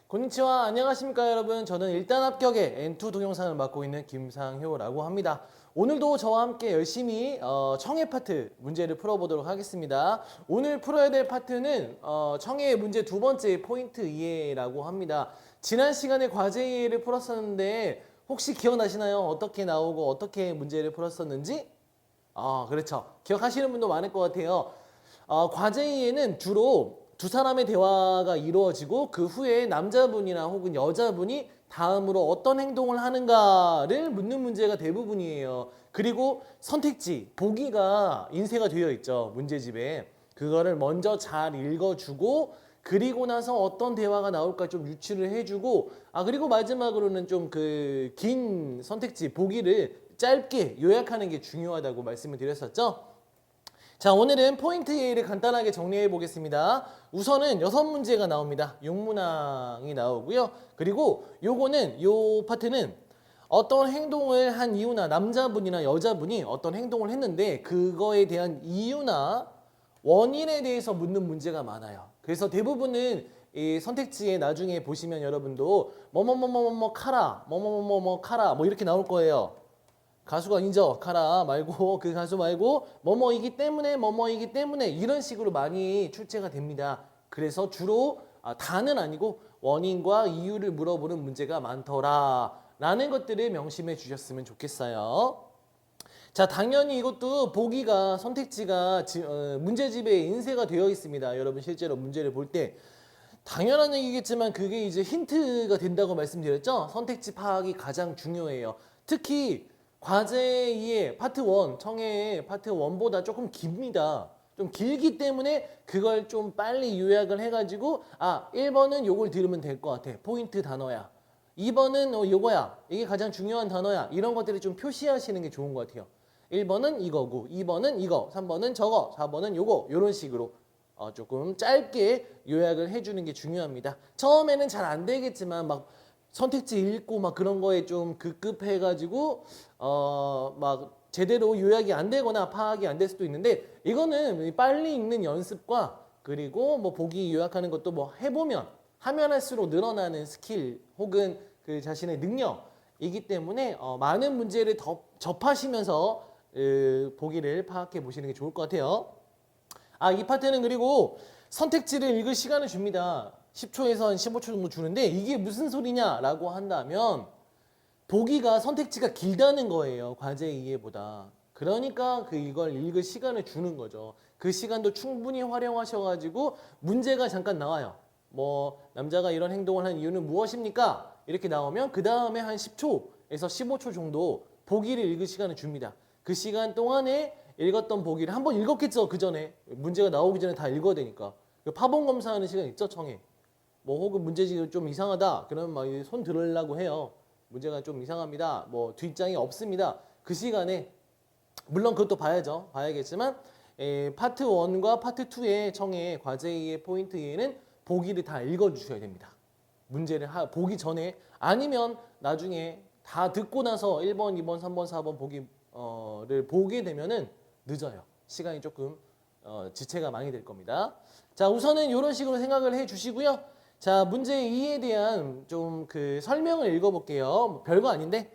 konnichiwa, 안녕하십니까 여러분. 저는 일단 합격의 N2 동영상을 맡고 있는 김상효라고 합니다. 오늘도 저와 함께 열심히 청해 파트 문제를 풀어보도록 하겠습니다. 오늘 풀어야 될 파트는 청해 문제 두 번째 포인트 이해라고 합니다. 지난 시간에 과제 이해를 풀었었는데 혹시 기억나시나요? 어떻게 나오고 어떻게 문제를 풀었었는지? 그렇죠. 기억하시는 분도 많을 것 같아요. 과제 이해는 주로 두 사람의 대화가 이루어지고 그 후에 남자분이나 혹은 여자분이 다음으로 어떤 행동을 하는가를 묻는 문제가 대부분이에요. 그리고 선택지, 보기가 인쇄가 되어 있죠. 문제집에. 그거를 먼저 잘 읽어주고 그리고 나서 어떤 대화가 나올까 좀 유추를 해주고 그리고 마지막으로는 좀 그 긴 선택지, 보기를 짧게 요약하는 게 중요하다고 말씀을 드렸었죠. 자, 오늘은 포인트 A를 간단하게 정리해 보겠습니다. 우선은 6문제가 나옵니다. 6문항이 나오고요. 그리고 요 파트는 어떤 행동을 한 이유나 남자분이나 여자분이 어떤 행동을 했는데 그거에 대한 이유나 원인에 대해서 묻는 문제가 많아요. 그래서 대부분은 이 선택지에 나중에 보시면 여러분도 뭐뭐뭐뭐뭐 카라, 뭐뭐뭐뭐 카라 뭐 이렇게 나올 거예요. 가수가 아니죠. 카라 말고 그 가수 말고 뭐뭐이기 때문에 이런 식으로 많이 출제가 됩니다. 그래서 주로 다는 아니고 원인과 이유를 물어보는 문제가 많더라 라는 것들을 명심해 주셨으면 좋겠어요. 자, 당연히 이것도 보기가 선택지가 문제집에 인쇄가 되어 있습니다. 여러분 실제로 문제를 볼 때 당연한 얘기겠지만 그게 이제 힌트가 된다고 말씀드렸죠. 선택지 파악이 가장 중요해요. 특히 과제 2의 파트 1, 청해의 파트 1보다 조금 깁니다. 좀 길기 때문에 그걸 좀 빨리 요약을 해가지고 1번은 요걸 들으면 될 것 같아. 포인트 단어야. 2번은 요거야. 이게 가장 중요한 단어야. 이런 것들을 좀 표시하시는 게 좋은 것 같아요. 1번은 이거고 2번은 이거, 3번은 저거, 4번은 요거 이런 식으로 조금 짧게 요약을 해주는 게 중요합니다. 처음에는 잘 안 되겠지만 막 선택지 읽고 막 그런 거에 좀 급급해가지고 막 제대로 요약이 안 되거나 파악이 안 될 수도 있는데 이거는 빨리 읽는 연습과 그리고 뭐 보기 요약하는 것도 뭐 해보면 하면 할수록 늘어나는 스킬 혹은 그 자신의 능력이기 때문에 많은 문제를 접하시면서 보기를 파악해 보시는 게 좋을 것 같아요. 이 파트는 그리고 선택지를 읽을 시간을 줍니다. 10초에서 한 15초 정도 주는데 이게 무슨 소리냐라고 한다면 보기가 선택지가 길다는 거예요. 과제 이해보다. 그러니까 이걸 읽을 시간을 주는 거죠. 그 시간도 충분히 활용하셔가지고 문제가 잠깐 나와요. 뭐 남자가 이런 행동을 한 이유는 무엇입니까? 이렇게 나오면 그 다음에 한 10초에서 15초 정도 보기를 읽을 시간을 줍니다. 그 시간 동안에 읽었던 보기를 한번 읽었겠죠. 그 전에 문제가 나오기 전에 다 읽어야 되니까. 파본 검사하는 시간 있죠. 청해. 뭐 혹은 문제지가 좀 이상하다. 그러면 막 손 들으려고 해요. 문제가 좀 이상합니다. 뭐 뒷장이 없습니다. 그 시간에 물론 그것도 봐야죠. 봐야겠지만 파트 1과 파트 2의 청해 과제의 포인트에는 보기를 다 읽어주셔야 됩니다. 문제를 보기 전에 아니면 나중에 다 듣고 나서 1번, 2번, 3번, 4번 보기를 보게 되면은 늦어요. 시간이 조금 지체가 많이 될 겁니다. 자, 우선은 이런 식으로 생각을 해 주시고요. 자, 문제 2에 대한 좀 그 설명을 읽어볼게요. 별거 아닌데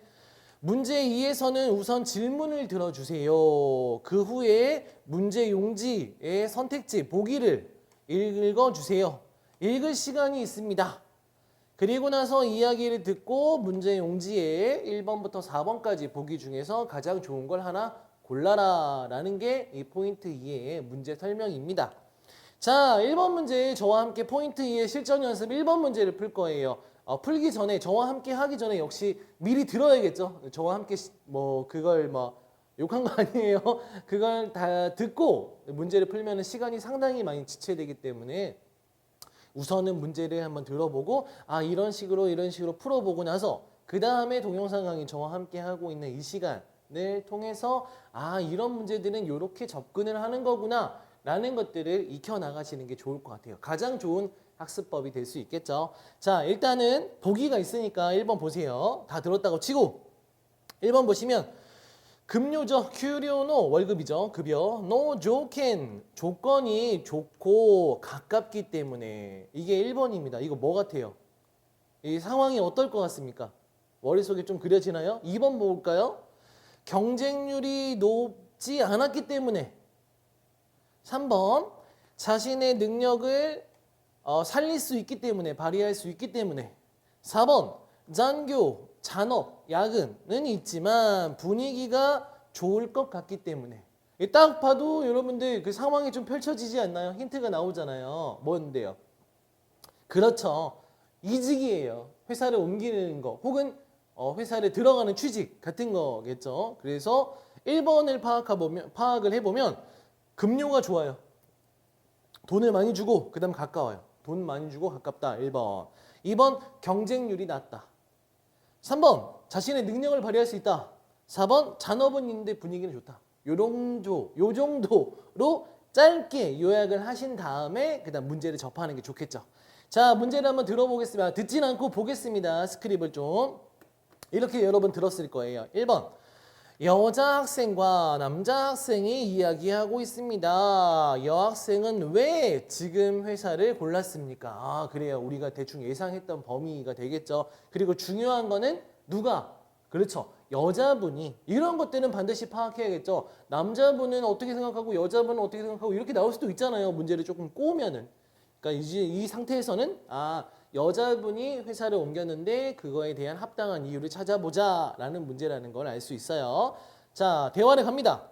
문제 2에서는 우선 질문을 들어주세요. 그 후에 문제 용지의 선택지 보기를 읽어주세요. 읽을 시간이 있습니다. 그리고 나서 이야기를 듣고 문제 용지에 1번부터 4번까지 보기 중에서 가장 좋은 걸 하나 골라라 라는 게 이 포인트 2의 문제 설명입니다. 자, 1번 문제 저와 함께 포인트 2의 실전 연습 1번 문제를 풀 거예요. 풀기 전에 저와 함께 하기 전에 역시 미리 들어야겠죠. 저와 함께 뭐 그걸 뭐 욕한 거 아니에요. 그걸 다 듣고 문제를 풀면 시간이 상당히 많이 지체되기 때문에 우선은 문제를 한번 들어보고 이런 식으로 풀어보고 나서 그 다음에 동영상 강의 저와 함께 하고 있는 이 시간을 통해서 이런 문제들은 이렇게 접근을 하는 거구나 라는 것들을 익혀 나가시는 게 좋을 것 같아요. 가장 좋은 학습법이 될 수 있겠죠. 자, 일단은 보기가 있으니까 1번 보세요. 다 들었다고 치고 1번 보시면 급료죠.給料の 월급이죠. 급여. no 조ken 조건이 좋고 가깝기 때문에 이게 1번입니다. 이거 뭐 같아요? 이 상황이 어떨 것 같습니까? 머릿속에 좀 그려지나요? 2번 볼까요? 경쟁률이 높지 않았기 때문에. 3번 자신의 능력을 살릴 수 있기 때문에, 발휘할 수 있기 때문에. 4번 잔교, 잔업, 야근은 있지만 분위기가 좋을 것 같기 때문에. 딱 봐도 여러분들 그 상황이 좀 펼쳐지지 않나요? 힌트가 나오잖아요. 뭔데요? 그렇죠. 이직이에요. 회사를 옮기는 거 혹은 회사를 들어가는 취직 같은 거겠죠. 그래서 1번을 파악을 해보면 급료가 좋아요. 돈을 많이 주고 그 다음 가까워요. 돈 많이 주고 가깝다. 1번. 2번 경쟁률이 낮다. 3번 자신의 능력을 발휘할 수 있다. 4번 잔업은 있는데 분위기는 좋다. 요 정도로 짧게 요약을 하신 다음에 그 다음 문제를 접하는 게 좋겠죠. 자, 문제를 한번 들어보겠습니다. 듣진 않고 보겠습니다. 스크립을 좀. 이렇게 여러분 들었을 거예요. 1번 여자 학생과 남자 학생이 이야기하고 있습니다. 여학생은 왜 지금 회사를 골랐습니까? 아, 그래요. 우리가 대충 예상했던 범위가 되겠죠. 그리고 중요한 거는 누가? 그렇죠. 여자분이. 이런 것들은 반드시 파악해야겠죠. 남자분은 어떻게 생각하고 여자분은 어떻게 생각하고 이렇게 나올 수도 있잖아요. 문제를 조금 꼬우면은. 그러니까 이제 이 상태에서는 여자분이 회사를 옮겼는데 그거에 대한 합당한 이유를 찾아보자라는 문제라는 걸 알 수 있어요. 자, 대화를 갑니다.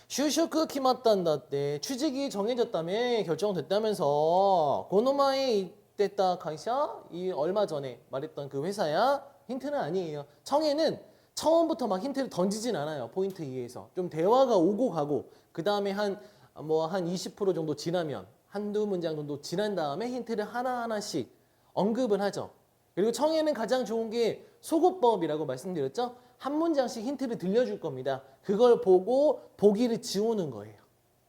슈쇼크 키마탄다때 취직이 정해졌다며 결정됐다면서 고노마에 이때다 가이샤 이 얼마 전에 말했던 그 회사야? 힌트는 아니에요. 청해는 처음부터 막 힌트를 던지진 않아요. 포인트 2에서 좀 대화가 오고 가고 그 다음에 한 20% 정도 지나면 한두 문장 정도 지난 다음에 힌트를 하나하나씩 언급을 하죠. 그리고 청해는 가장 좋은 게 소거법이라고 말씀드렸죠. 한 문장씩 힌트를 들려줄 겁니다. 그걸 보고 보기를 지우는 거예요.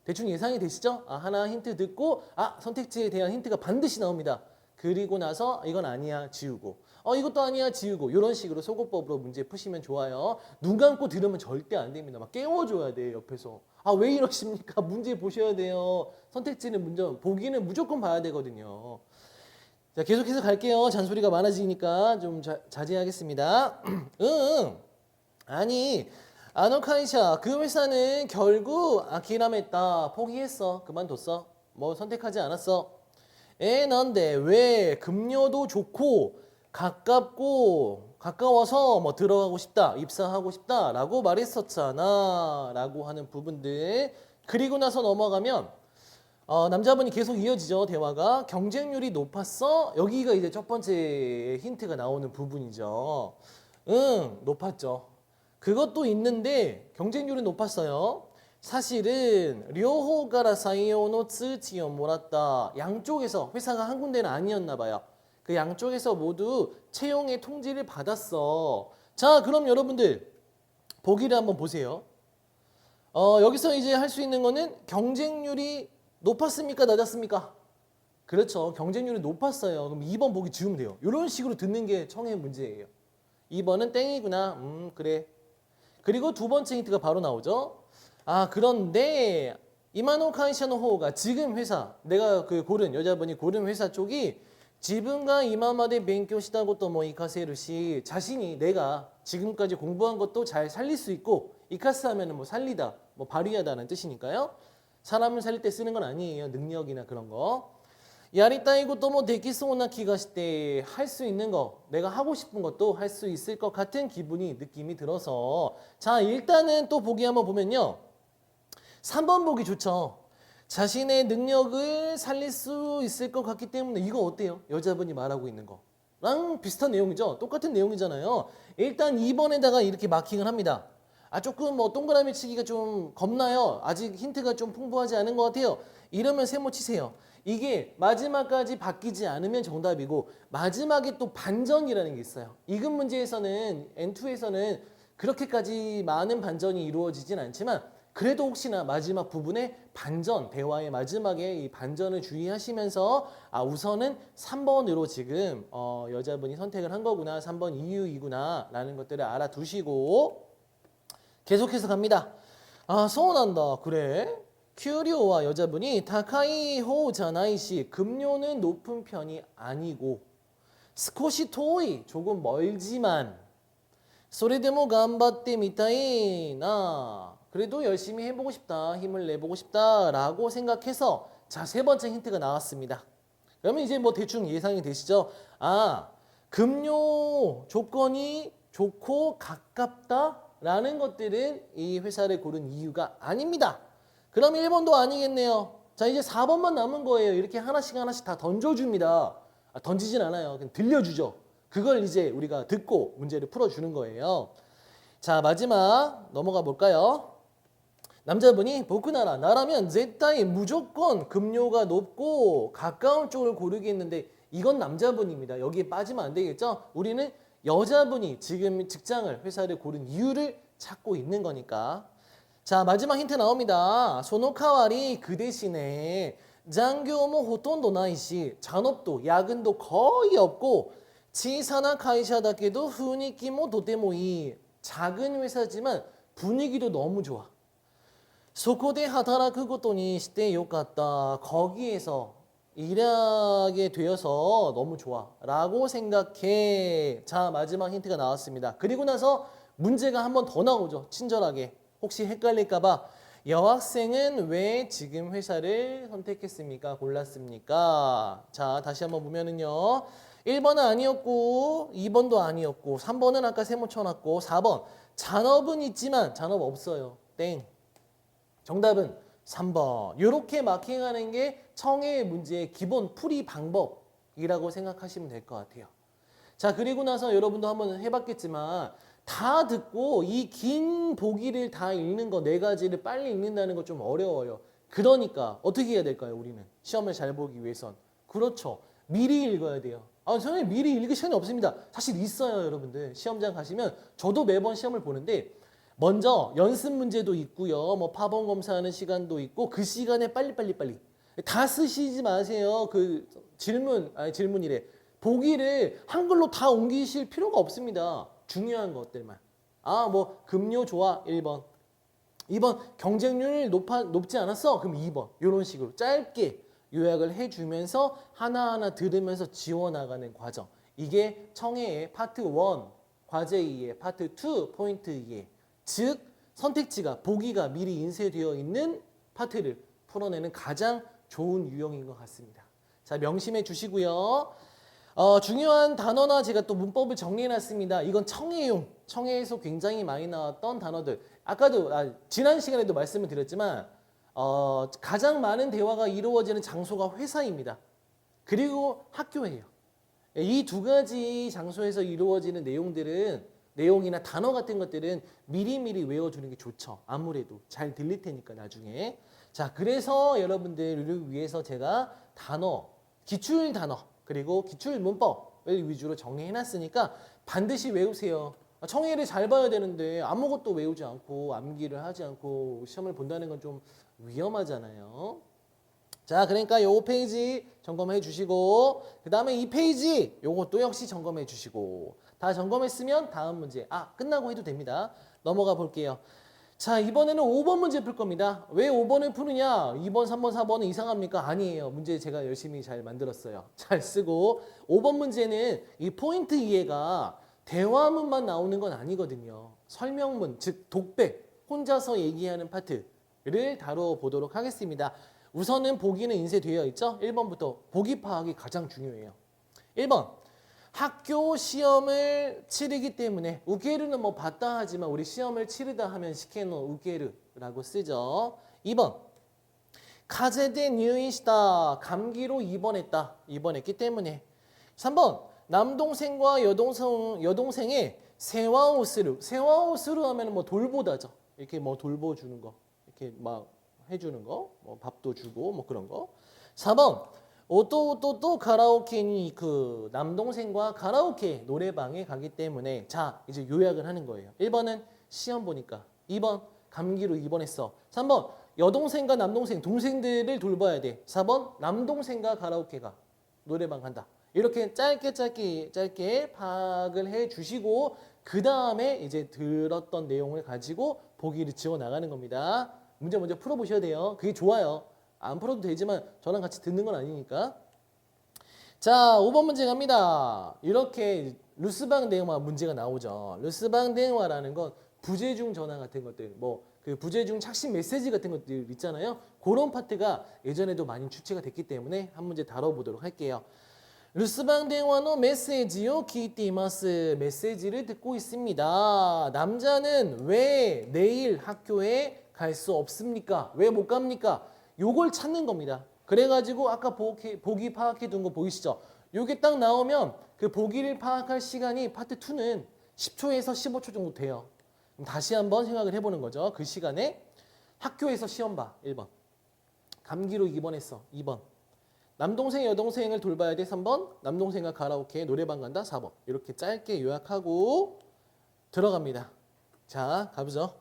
대충 예상이 되시죠? 하나 힌트 듣고 선택지에 대한 힌트가 반드시 나옵니다. 그리고 나서 이건 아니야 지우고 이것도 아니야 지우고 이런 식으로 소거법으로 문제 푸시면 좋아요. 눈 감고 들으면 절대 안 됩니다. 막 깨워줘야 돼요. 옆에서. 왜 이러십니까? 문제 보셔야 돼요. 선택지는 먼저 보기는 무조건 봐야 되거든요. 자, 계속해서 갈게요. 잔소리가 많아지니까 좀 자제하겠습니다. 아니 아노카이샤 그 회사는 결국 아키라메다 포기했어. 그만뒀어. 뭐 선택하지 않았어. 난데 왜 급료도 좋고 가까워서 뭐 들어가고 싶다, 입사하고 싶다라고 말했었잖아 라고 하는 부분들. 그리고 나서 넘어가면 남자분이 계속 이어지죠. 대화가. 경쟁률이 높았어? 여기가 이제 첫 번째 힌트가 나오는 부분이죠. 높았죠. 그것도 있는데 경쟁률은 높았어요. 사실은 료호가라 사이오노 츠치요 몰았다. 양쪽에서 회사가 한 군데는 아니었나 봐요. 그 양쪽에서 모두 채용의 통지를 받았어. 자, 그럼 여러분들 보기를 한번 보세요. 여기서 이제 할 수 있는 거는 경쟁률이 높았습니까? 낮았습니까? 그렇죠. 경쟁률이 높았어요. 그럼 2번 보기 지우면 돼요. 이런 식으로 듣는 게 청해 문제예요. 2번은 땡이구나. 그래. 그리고 두 번째 힌트가 바로 나오죠. 그런데 이마노 카이샤노 호가 지금 회사, 내가 여자분이 고른 회사 쪽이 지분과 이마마데 벤교시다 것도 뭐 이카세루시 자신이 내가 지금까지 공부한 것도 잘 살릴 수 있고 이카스 하면은 뭐 살리다, 뭐 발휘하다는 뜻이니까요. 사람을 살릴 때 쓰는 건 아니에요. 능력이나 그런 거. 야리타이 것도 뭐 데키소나 기가시때 할 수 있는 거, 내가 하고 싶은 것도 할 수 있을 것 같은 느낌이 들어서 자, 일단은 또 보기 한번 보면요. 3번 보기 좋죠. 자신의 능력을 살릴 수 있을 것 같기 때문에 이거 어때요? 여자분이 말하고 있는 거랑 비슷한 내용이죠. 똑같은 내용이잖아요. 일단 2번에다가 이렇게 마킹을 합니다. 조금 뭐 동그라미 치기가 좀 겁나요. 아직 힌트가 좀 풍부하지 않은 것 같아요. 이러면 세모 치세요. 이게 마지막까지 바뀌지 않으면 정답이고 마지막에 또 반전이라는 게 있어요. 이급 문제에서는 N2에서는 그렇게까지 많은 반전이 이루어지진 않지만 그래도 혹시나 마지막 부분에 반전, 대화의 마지막에 이 반전을 주의하시면서 우선은 3번으로 지금 여자분이 선택을 한 거구나, 3번 이유이구나 라는 것들을 알아두시고 계속해서 갑니다. 서운한다. 그래? 큐리오와 여자분이 다카이 호자나이시 급료는 높은 편이 아니고 스코시 토이 조금 멀지만 それでも頑張ってみたいな 그래도 열심히 해보고 싶다 힘을 내보고 싶다 라고 생각해서 자, 세 번째 힌트가 나왔습니다. 그러면 이제 뭐 대충 예상이 되시죠? 아, 급료 조건이 좋고 가깝다 라는 것들은 이 회사를 고른 이유가 아닙니다. 그럼 1번도 아니겠네요. 자, 이제 4번만 남은 거예요. 이렇게 하나씩 하나씩 다 던져줍니다. 던지진 않아요. 그냥 들려주죠. 그걸 이제 우리가 듣고 문제를 풀어주는 거예요. 자, 마지막 넘어가 볼까요? 남자분이 보크나라 나라면絶対 무조건 급료가 높고 가까운 쪽을 고르겠는데 이건 남자분입니다. 여기에 빠지면 안 되겠죠? 우리는 여자분이 지금 직장을 회사를 고른 이유를 찾고 있는 거니까. 자, 마지막 힌트 나옵니다. その代わり그 대신에残業も ほとんどないし 잔업도 야근도 거의 없고 小さな会社だけど雰囲気もとてもいい 작은 회사지만 분위기도 너무 좋아. そこで働くことにしてよかった. 거기에서 일하게 되어서 너무 좋아 라고 생각해. 자, 마지막 힌트가 나왔습니다. 그리고 나서 문제가 한 번 더 나오죠. 친절하게. 혹시 헷갈릴까봐 여학생은 왜 지금 회사를 선택했습니까? 골랐습니까? 자, 다시 한번 보면은요. 1번은 아니었고 2번도 아니었고 3번은 아까 세모 쳐놨고 4번 잔업은 있지만 잔업 없어요. 땡. 정답은 3번. 이렇게 마킹하는 게 청해 문제의 기본 풀이 방법이라고 생각하시면 될 것 같아요. 자, 그리고 나서 여러분도 한번 해봤겠지만 다 듣고 이 긴 보기를 다 읽는 거 네 가지를 빨리 읽는다는 거 좀 어려워요. 그러니까 어떻게 해야 될까요? 우리는 시험을 잘 보기 위해선. 그렇죠. 미리 읽어야 돼요. 선생님 미리 읽을 시간이 없습니다. 사실 있어요, 여러분들. 시험장 가시면 저도 매번 시험을 보는데 먼저 연습 문제도 있고요. 뭐 파본 검사하는 시간도 있고 그 시간에 빨리 다 쓰시지 마세요. 그 질문이래. 보기를 한글로 다 옮기실 필요가 없습니다. 중요한 것들만. 뭐 급료 좋아 1번. 2번 경쟁률 높지 않았어? 그럼 2번. 이런 식으로 짧게 요약을 해주면서 하나하나 들으면서 지워나가는 과정. 이게 청해의 파트 1 과제 2의 파트 2 포인트 2의 즉 선택지가 보기가 미리 인쇄되어 있는 파트를 풀어내는 가장 좋은 유형인 것 같습니다. 자, 명심해 주시고요. 중요한 단어나 제가 또 문법을 정리해놨습니다. 이건 청해용, 청해에서 굉장히 많이 나왔던 단어들. 아까도 지난 시간에도 말씀을 드렸지만 가장 많은 대화가 이루어지는 장소가 회사입니다. 그리고 학교예요. 이 두 가지 장소에서 이루어지는 내용이나 단어 같은 것들은 미리미리 외워두는 게 좋죠. 아무래도 잘 들릴 테니까 나중에. 자, 그래서 여러분들을 위해서 제가 기출 단어 그리고 기출 문법을 위주로 정리해놨으니까 반드시 외우세요. 청해를 잘 봐야 되는데 아무것도 외우지 않고 암기를 하지 않고 시험을 본다는 건 좀 위험하잖아요. 자, 그러니까 요 페이지 점검해 주시고 그 다음에 이 페이지 요것도 역시 점검해 주시고 다 점검했으면 다음 문제 끝나고 해도 됩니다. 넘어가 볼게요. 자, 이번에는 5번 문제 풀 겁니다. 왜 5번을 푸느냐? 2번, 3번, 4번은 이상합니까? 아니에요. 문제 제가 열심히 잘 만들었어요. 잘 쓰고 5번 문제는 이 포인트 이해가 대화문만 나오는 건 아니거든요. 설명문, 즉 독백, 혼자서 얘기하는 파트를 다뤄보도록 하겠습니다. 우선은 보기는 인쇄되어 있죠? 1번부터 보기 파악이 가장 중요해요. 1번, 학교 시험을 치르기 때문에 우케르는 뭐 봤다 하지만 우리 시험을 치르다 하면 시케노 우케르라고 쓰죠. 2번, 카제데入院した 감기로 입원했기 때문에. 3번, 남동생과 여동생의 세와오스루 하면 뭐 돌보다죠. 이렇게 뭐 돌보주는 거, 이렇게 막 해주는 거, 뭐 밥도 주고 뭐 그런 거. 4번, 오또 가라오케니 그 남동생과 가라오케 노래방에 가기 때문에. 자, 이제 요약을 하는 거예요. 1번은 시험 보니까, 2번 감기로 입원했어, 3번 여동생과 남동생 동생들을 돌봐야 돼, 4번 남동생과 가라오케가 노래방 간다. 이렇게 짧게 파악을 해 주시고 그 다음에 이제 들었던 내용을 가지고 보기를 지워 나가는 겁니다. 문제 먼저 풀어보셔야 돼요. 그게 좋아요. 안 풀어도 되지만 저랑 같이 듣는 건 아니니까. 자, 5번 문제 갑니다. 이렇게 루스방 대응화 문제가 나오죠. 루스방 대응화라는 건 부재중 전화 같은 것들, 뭐 그 부재중 착신 메시지 같은 것들 있잖아요. 그런 파트가 예전에도 많이 출제가 됐기 때문에 한 문제 다뤄보도록 할게요. 루스방 대응화의 메시지요 키이티마스 메시지를 듣고 있습니다. 남자는 왜 내일 학교에 갈 수 없습니까? 왜 못 갑니까? 요걸 찾는 겁니다. 그래가지고 아까 보기 파악해 둔 거 보이시죠? 요게 딱 나오면 그 보기를 파악할 시간이 파트 2는 10초에서 15초 정도 돼요. 그럼 다시 한번 생각을 해보는 거죠. 그 시간에 학교에서 시험 봐. 1번. 감기로 입원했어. 2번. 남동생 여동생을 돌봐야 돼. 3번. 남동생과 가라오케 노래방 간다. 4번. 이렇게 짧게 요약하고 들어갑니다. 자, 가보죠.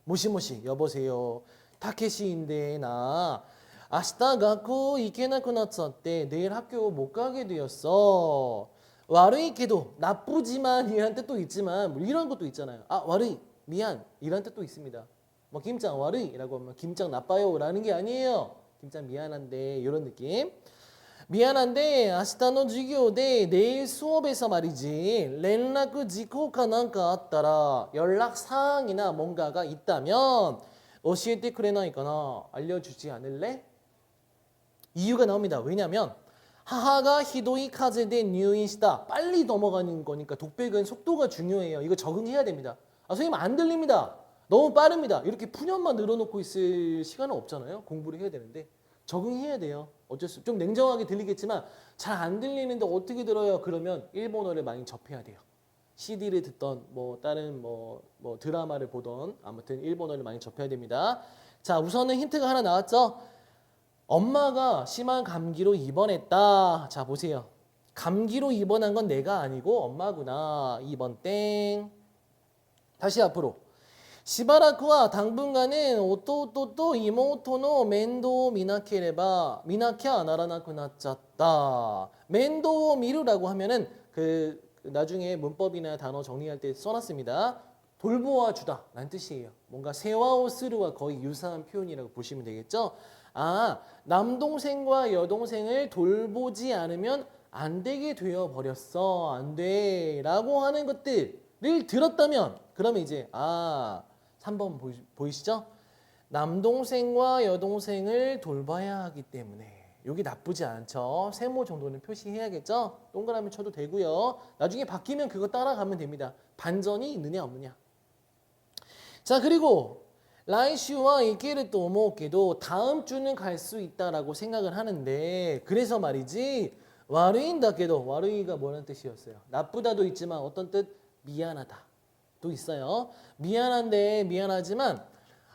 모시모시 여보세요. 타케시인데 나 아시타学校 이케나쿠 나츠았대. 내일 학교 못 가게 되었어. 와르이케도 나쁘지만 이란 뜻도 있지만 뭐 이런 것도 있잖아요. 아, 와르이 미안 이란 뜻도 있습니다. 뭐 김짱 와르이라고 하면 김짱 나빠요라는 게 아니에요. 김짱 미안한데 이런 느낌. 미안한데 아시타노授業대 내일 수업에서 말이지連絡 事項か なんか あったら 연락 사항이나 뭔가가 있다면 教えてくれないかな 알려주지 않을래? 이유가 나옵니다. 왜냐면 하하가 히도이 카제대入院した 빨리 넘어가는 거니까 독백은 속도가 중요해요. 이거 적응해야 됩니다. 아, 선생님 안 들립니다. 너무 빠릅니다. 이렇게 푸념만 늘어놓고 있을 시간은 없잖아요. 공부를 해야 되는데 적응해야 돼요. 어쩔 수 좀 냉정하게 들리겠지만 잘 안 들리는데 어떻게 들어요? 그러면 일본어를 많이 접해야 돼요. CD를 듣던 뭐 다른 뭐 드라마를 보던 아무튼 일본어를 많이 접해야 됩니다. 자, 우선은 힌트가 하나 나왔죠. 엄마가 심한 감기로 입원했다. 자, 보세요. 감기로 입원한 건 내가 아니고 엄마구나. 2번 땡. 다시 앞으로. 시바라쿠와 당분간은 오토토토 이모토노 멘도 미나케레바 미나캬 나라나쿠 나짰다. 멘도 미루라고 하면은 그 나중에 문법이나 단어 정리할 때 써놨습니다. 돌보아 주다 라는 뜻이에요. 뭔가 세와오스루와 거의 유사한 표현이라고 보시면 되겠죠. 아, 남동생과 여동생을 돌보지 않으면 안 되게 되어 버렸어. 안 돼. 라고 하는 것들을 들었다면 그러면 이제 3번 보이시죠? 남동생과 여동생을 돌봐야 하기 때문에 여기 나쁘지 않죠. 세모 정도는 표시해야겠죠. 동그라미 쳐도 되고요. 나중에 바뀌면 그거 따라가면 됩니다. 반전이 있느냐 없느냐. 자, 그리고 라이슈와 이케를 또 오모케도 다음 주는 갈 수 있다라고 생각을 하는데 그래서 말이지 와르인다케도 와르이가 뭐라는 뜻이었어요? 나쁘다도 있지만 어떤 뜻? 미안하다 도 있어요. 미안한데 미안하지만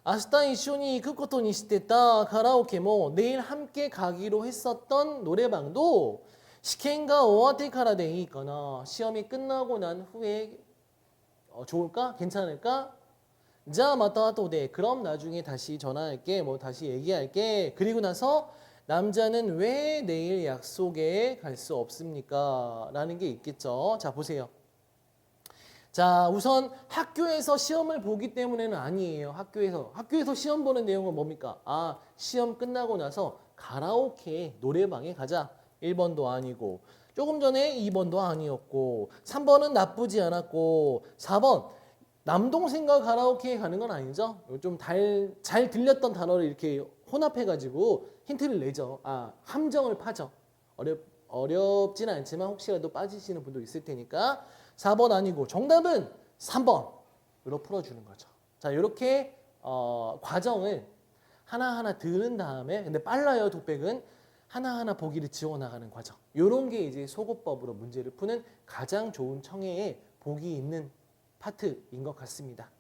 아시타 이쇼니 이크 코토니 시테타 가라오케 뭐 내일 함께 가기로 했었던 노래방도 시켄가 오와테 카라 데 이거나 시험이 끝나고 난 후에 좋을까? 괜찮을까? 자, 마타 또데 그럼 나중에 다시 전화할게. 뭐 다시 얘기할게. 그리고 나서 남자는 왜 내일 약속에 갈 수 없습니까? 라는 게 있겠죠. 자, 보세요. 자, 우선 학교에서 시험을 보기 때문에는 아니에요. 학교에서 시험 보는 내용은 뭡니까? 아, 시험 끝나고 나서 가라오케 노래방에 가자. 1번도 아니고 조금 전에 2번도 아니었고 3번은 나쁘지 않았고 4번 남동생과 가라오케에 가는 건 아니죠. 좀 잘 들렸던 단어를 이렇게 혼합해가지고 힌트를 내죠. 함정을 파죠. 어렵진 않지만 혹시라도 빠지시는 분도 있을 테니까 4번 아니고 정답은 3번으로 풀어주는 거죠. 자, 이렇게 과정을 하나하나 들은 다음에 근데 빨라요. 독백은 하나하나 보기를 지워나가는 과정. 이런 게 이제 속어법으로 문제를 푸는 가장 좋은 청해에 복이 있는 파트인 것 같습니다.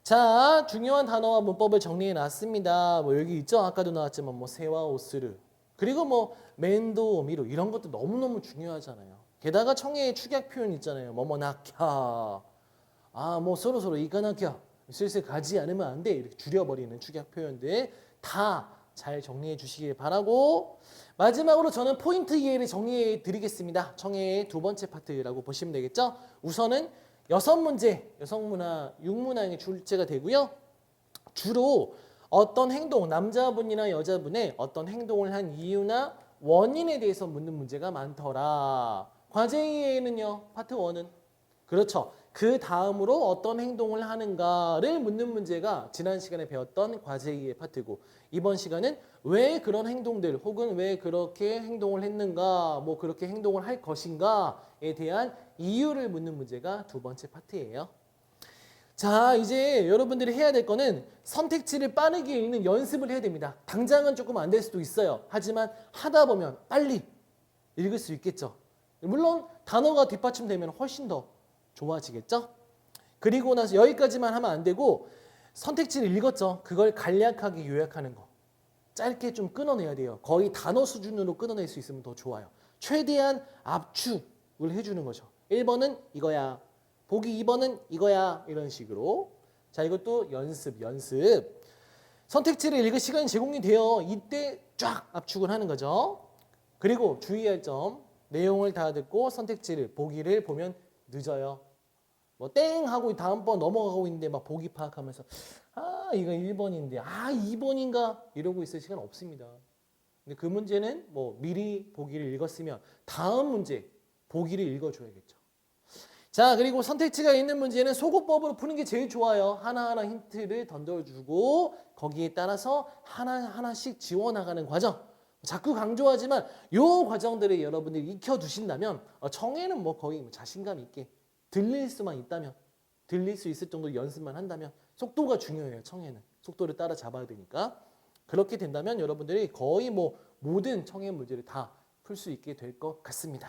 자, 중요한 단어와 문법을 정리해 놨습니다. 뭐 여기 있죠. 아까도 나왔지만 뭐 세와 오스르 그리고 뭐 멘도 미루 이런 것도 너무너무 중요하잖아요. 게다가 청해의 축약 표현 있잖아요. 뭐뭐 나캬 뭐 서로 이가나캬 슬슬 가지 않으면 안 돼 이렇게 줄여버리는 축약 표현들 다 잘 정리해 주시길 바라고 마지막으로 저는 포인트 이해를 정리해 드리겠습니다. 청해의 두 번째 파트라고 보시면 되겠죠. 우선은 6문제, 여성문화, 육문화에 출제가 되고요. 주로 어떤 행동, 남자분이나 여자분의 어떤 행동을 한 이유나 원인에 대해서 묻는 문제가 많더라. 과제 2에는요. 파트 1은 그렇죠. 그 다음으로 어떤 행동을 하는가를 묻는 문제가 지난 시간에 배웠던 과제 2의 파트고 이번 시간은 왜 그런 행동들 혹은 왜 그렇게 행동을 했는가 뭐 그렇게 행동을 할 것인가에 대한 이유를 묻는 문제가 두 번째 파트예요. 자, 이제 여러분들이 해야 될 거는 선택지를 빠르게 읽는 연습을 해야 됩니다. 당장은 조금 안 될 수도 있어요. 하지만 하다 보면 빨리 읽을 수 있겠죠. 물론 단어가 뒷받침되면 훨씬 더 좋아지겠죠? 그리고 나서 여기까지만 하면 안 되고 선택지를 읽었죠. 그걸 간략하게 요약하는 거. 짧게 좀 끊어내야 돼요. 거의 단어 수준으로 끊어낼 수 있으면 더 좋아요. 최대한 압축을 해주는 거죠. 1번은 이거야. 보기 2번은 이거야. 이런 식으로. 자, 이것도 연습. 선택지를 읽을 시간이 제공이 돼요. 이때 쫙 압축을 하는 거죠. 그리고 주의할 점. 내용을 다 듣고 선택지를, 보기를 보면 늦어요. 뭐 땡 하고 다음번 넘어가고 있는데 막 보기 파악하면서 아 이거 1번인데 아 2번인가 이러고 있을 시간 없습니다. 근데 그 문제는 뭐 미리 보기를 읽었으면 다음 문제 보기를 읽어줘야겠죠. 자 그리고 선택지가 있는 문제는 소거법으로 푸는 게 제일 좋아요. 하나하나 힌트를 던져주고 거기에 따라서 하나하나씩 지워나가는 과정. 자꾸 강조하지만 요 과정들을 여러분들이 익혀두신다면 청해는 뭐 거의 자신감 있게 들릴 수만 있다면 들릴 수 있을 정도 연습만 한다면 속도가 중요해요. 청해는 속도를 따라잡아야 되니까 그렇게 된다면 여러분들이 거의 뭐 모든 청해 문제를 다 풀 수 있게 될 것 같습니다.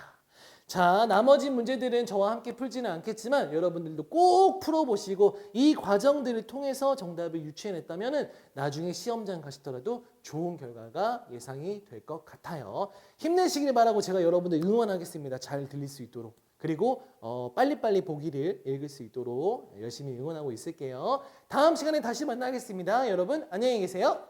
자 나머지 문제들은 저와 함께 풀지는 않겠지만 여러분들도 꼭 풀어보시고 이 과정들을 통해서 정답을 유추해냈다면 나중에 시험장 가시더라도 좋은 결과가 예상이 될 것 같아요. 힘내시길 바라고 제가 여러분들 응원하겠습니다. 잘 들릴 수 있도록. 그리고 빨리빨리 보기를 읽을 수 있도록 열심히 응원하고 있을게요. 다음 시간에 다시 만나겠습니다. 여러분 안녕히 계세요.